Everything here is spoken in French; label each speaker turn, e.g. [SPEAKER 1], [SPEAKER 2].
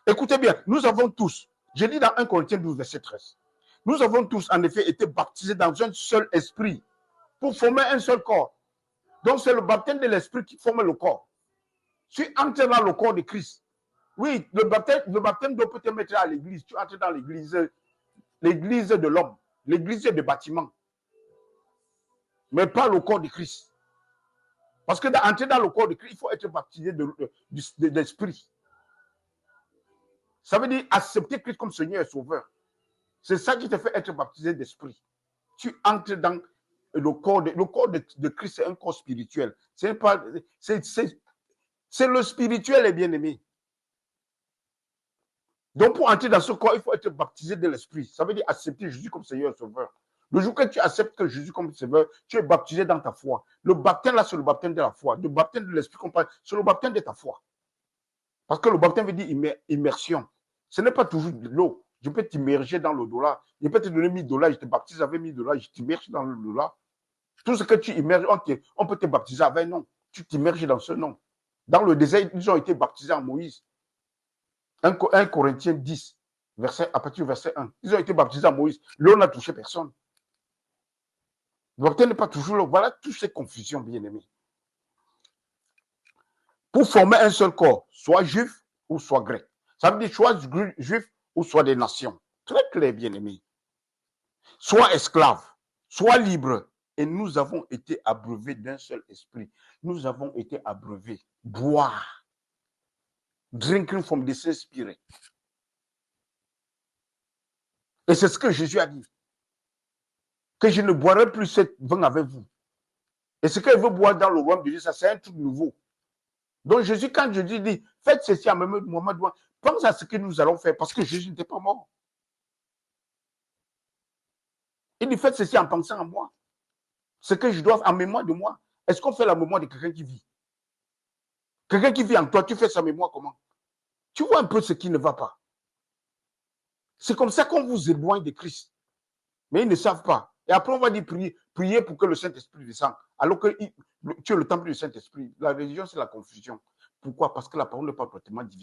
[SPEAKER 1] Écoutez bien, nous avons tous, je dis dans 1 Corinthiens 12, verset 13, nous avons tous en effet été baptisés dans un seul esprit pour former un seul corps. Donc c'est le baptême de l'esprit qui forme le corps. Tu entres dans le corps de Christ. Oui, le baptême doit peut te mettre à l'église. Tu entres dans l'église de l'homme, l'église de bâtiment, mais pas le corps de Christ. Parce que d'entrer dans le corps de Christ, il faut être baptisé d'esprit. Ça veut dire accepter Christ comme Seigneur et Sauveur. C'est ça qui te fait être baptisé d'esprit. Tu entres dans le corps de Christ, c'est un corps spirituel. C'est le spirituel, les bien-aimés. Donc, pour entrer dans ce corps, il faut être baptisé de l'esprit. Ça veut dire accepter Jésus comme Seigneur et Sauveur. Le jour que tu acceptes que Jésus comme Sauveur, tu es baptisé dans ta foi. Le baptême là, c'est le baptême de la foi. Le baptême de l'esprit, c'est le baptême de ta foi. Parce que le baptême veut dire immersion. Ce n'est pas toujours de l'eau. Je peux t'immerger dans l'eau là. Je peux te donner $1000, je te baptise avec $1000, je t'immerge dans l'eau là. Tout ce que tu immerges, on peut te baptiser avec un nom. Tu t'immerges dans ce nom. Dans le désert, ils ont été baptisés en Moïse. 1 Corinthiens 10, à partir du verset 1. Ils ont été baptisés en Moïse. L'eau n'a touché personne. Le baptême n'est pas toujours l'eau. Voilà toutes ces confusions, bien-aimés. Pour former un seul corps, soit juif ou soit grec. Ça veut dire soit juif ou soit des nations. Très clair, bien-aimés. Soit esclave, soit libre. Et nous avons été abreuvés d'un seul esprit. Nous avons été abreuvés. Boire. Drinking from the same spirit. Et c'est ce que Jésus a dit. Que je ne boirai plus cette vin avec vous. Et ce qu'il veut boire dans le royaume de Dieu, ça c'est un truc nouveau. Donc Jésus, quand Jésus dit, faites ceci en même moment, pense à ce que nous allons faire, parce que Jésus n'était pas mort. Il dit, faites ceci en pensant à moi. Ce que je dois en mémoire de moi. Est-ce qu'on fait la mémoire de quelqu'un qui vit? Quelqu'un qui vit en toi, tu fais sa mémoire comment? Tu vois un peu ce qui ne va pas. C'est comme ça qu'on vous éloigne de Christ. Mais ils ne savent pas. Et après, on va dire prier pour que le Saint-Esprit descende. Alors que tu es le temple du Saint-Esprit. La religion, c'est la confusion. Pourquoi? Parce que la parole n'est pas complètement divisée.